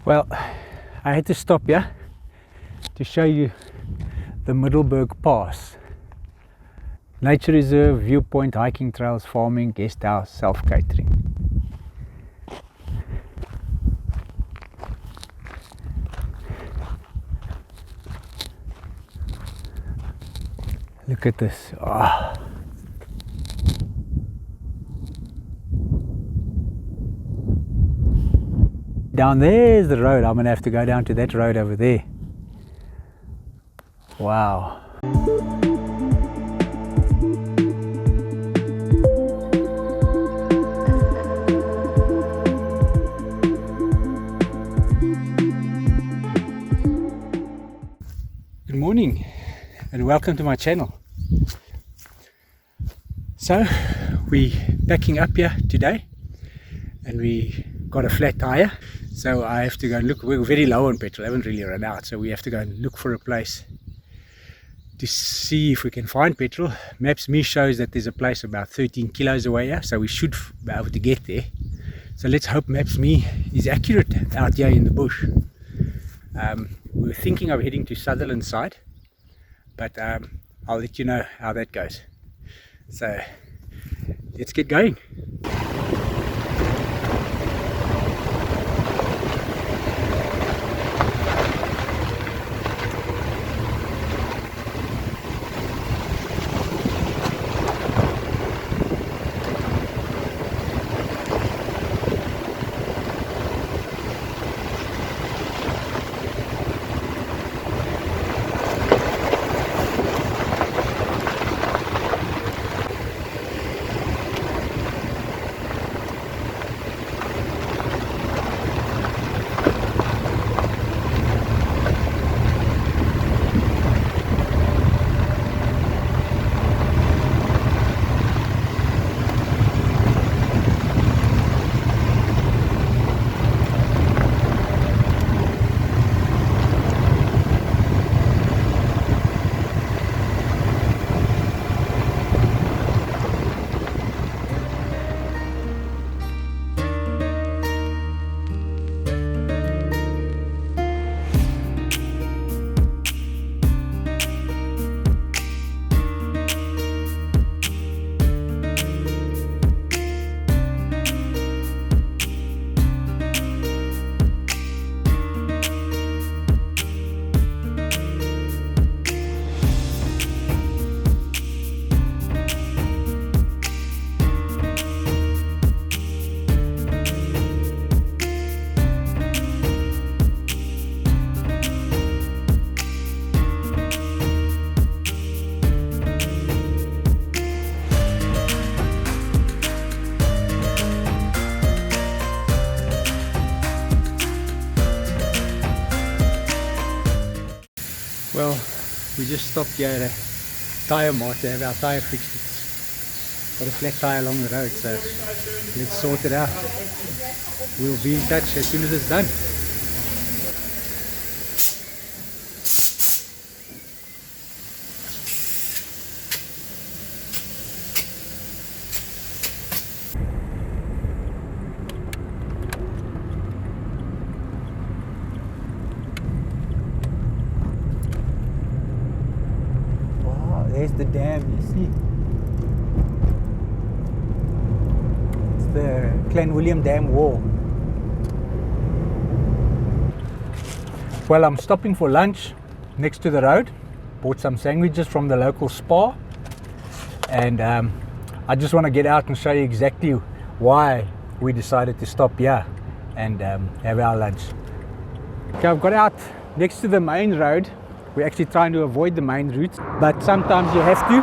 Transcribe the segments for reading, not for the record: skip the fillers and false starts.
Well, I had to stop here to show you the Middleberg Pass. Nature reserve, viewpoint, hiking trails, farming, guest house, self-catering. Look at this. Oh. Down there's the road. I'm going to have to go down to that road over there. Wow. Good morning and welcome to my channel. So we're backing up here today and we got a flat tire, so I have to go and look. We're very low on petrol, haven't really run out, so we have to go and look for a place to see if we can find petrol. Maps.me shows that there's a place about 13 kilos away here, so we should be able to get there. So let's hope Maps.me is accurate out here in the bush. We were thinking of heading to Sutherland side, but I'll let you know how that goes. So let's get going. Well, we just stopped here at a tyre mart to have our tyre fixed. It's got a flat tyre along the road, so let's sort it out. We'll be in touch as soon as it's done. There's the dam, you see. It's the Clanwilliam dam wall. Well, I'm stopping for lunch next to the road. Bought some sandwiches from the local Spar. And I just want to get out and show you exactly why we decided to stop here and have our lunch. Okay, I've got out next to the main road. We're actually trying to avoid the main route, but sometimes you have to.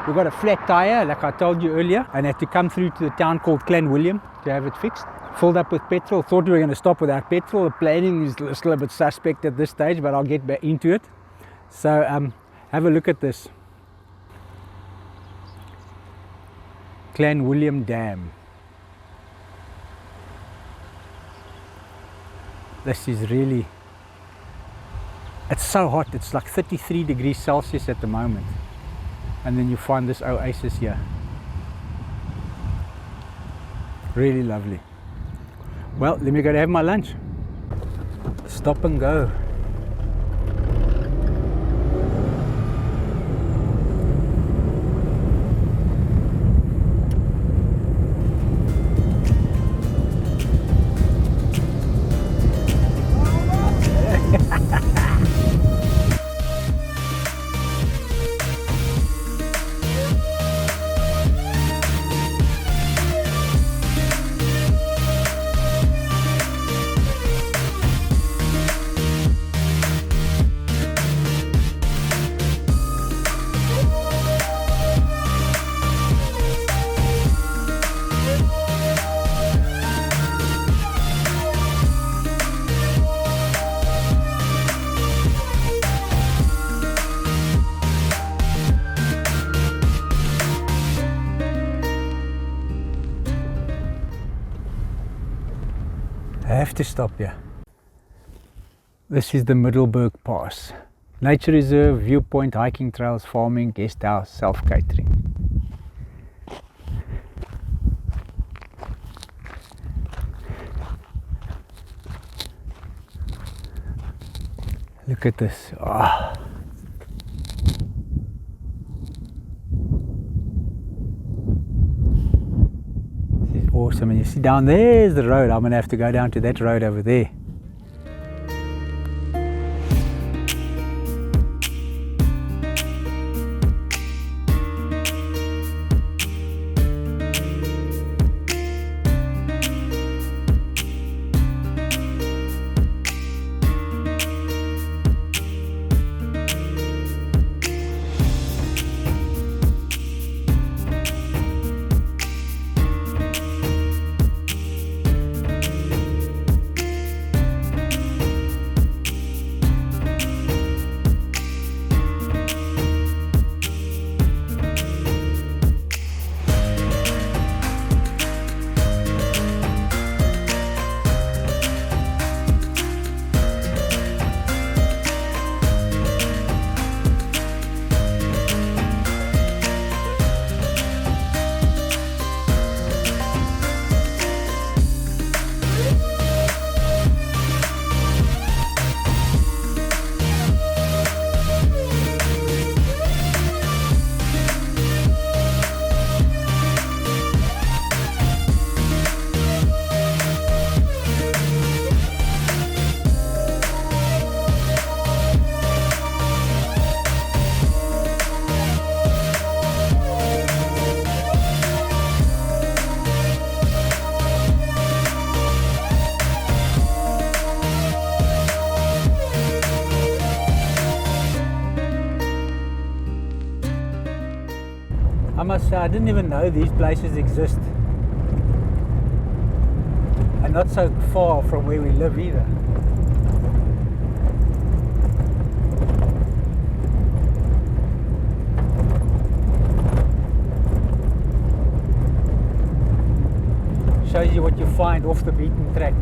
We've got a flat tire, like I told you earlier, and had to come through to the town called Clanwilliam to have it fixed. Filled up with petrol. Thought we were going to stop without petrol. The planning is still a bit suspect at this stage, but I'll get back into it. So have a look at this. Clanwilliam Dam. This is really... It's so hot, it's like 33 degrees Celsius at the moment. And then you find this oasis here. Really lovely. Well, let me go to have my lunch. Stop and go. I have to stop here. This is the Middleberg Pass. Nature reserve, viewpoint, hiking trails, farming, guest house, self-catering. Look at this. Oh. This is awesome. And you see down there's the road. I'm going to have to go down to that road over there. I must say, I didn't even know these places exist. And not so far from where we live either. Shows you what you find off the beaten track.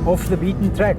Off the beaten track.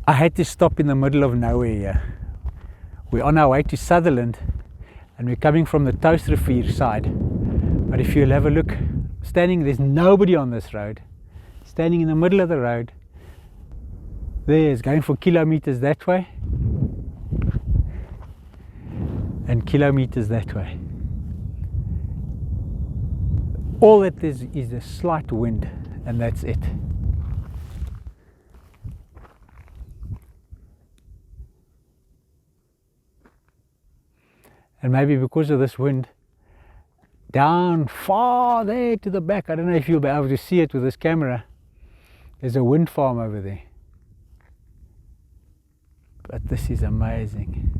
I had to stop in the middle of nowhere here. We're on our way to Sutherland and we're coming from the Kromrivier side. But if you'll have a look, there's nobody on this road. Standing in the middle of the road. There's going for kilometers that way and kilometers that way. All that is a slight wind, and that's it. And maybe because of this wind, down far there to the back, I don't know if you'll be able to see it with this camera, there's a wind farm over there. But this is amazing.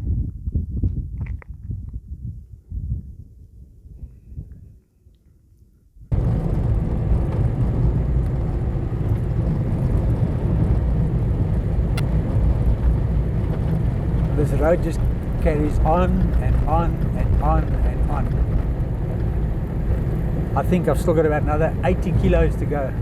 This road just carries on and on and on and on. I think I've still got about another 80 kilos to go.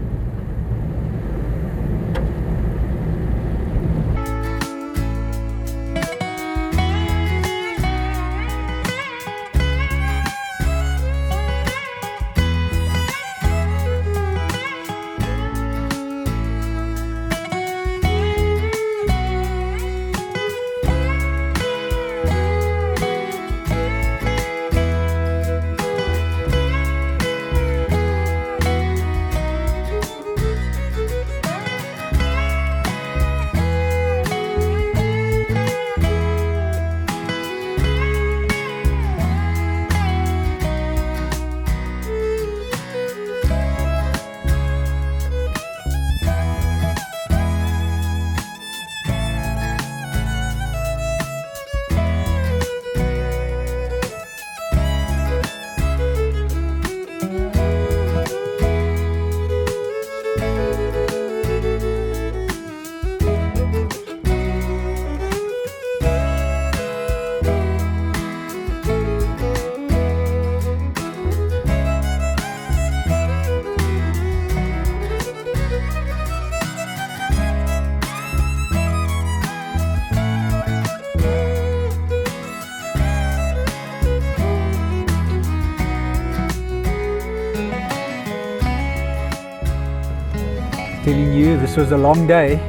Telling you this was a long day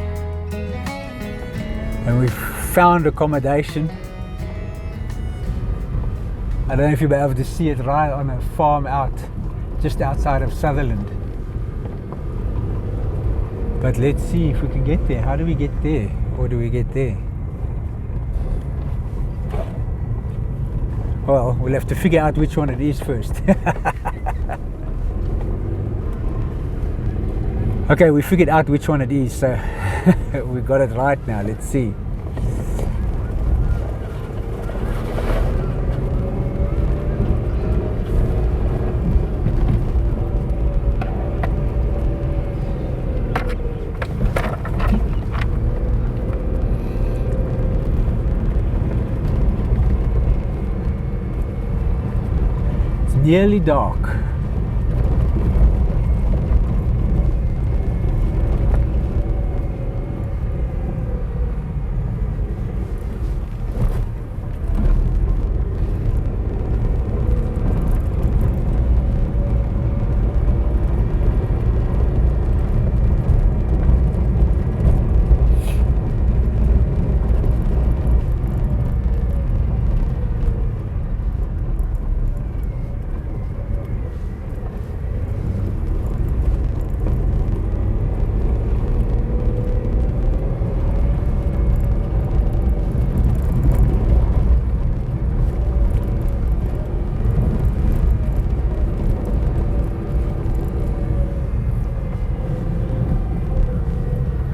and we found accommodation. I don't know if you'll be able to see it, right on a farm out just outside of Sutherland, but let's see if we can get there. How do we get there, or do we get there? Well, we'll have to figure out which one it is first. Okay, we figured out which one it is, so we got it right now. Let's see. It's nearly dark.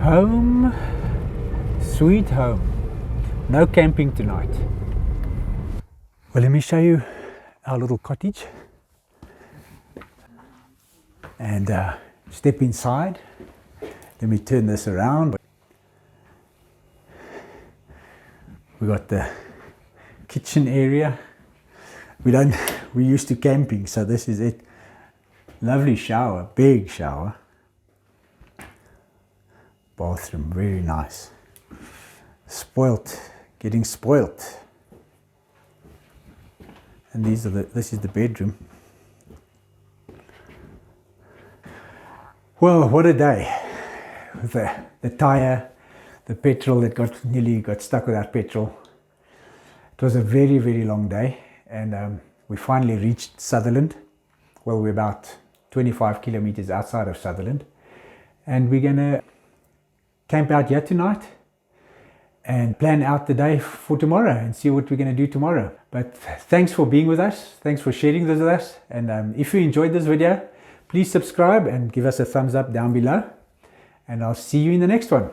Home, sweet home. No camping tonight. Well, let me show you our little cottage and step inside. Let me turn this around. We got the kitchen area. We're used to camping, so this is it. Lovely shower, big shower. Bathroom, very nice. Spoilt, getting spoilt. And this is the bedroom. Well, what a day. With the tyre, the petrol that nearly got stuck without petrol. It was a very, very long day, and we finally reached Sutherland. Well, we're about 25 kilometers outside of Sutherland, and we're gonna camp out here tonight and plan out the day for tomorrow and see what we're gonna do tomorrow. But thanks for being with us. Thanks for sharing this with us. And if you enjoyed this video, please subscribe and give us a thumbs up down below. And I'll see you in the next one.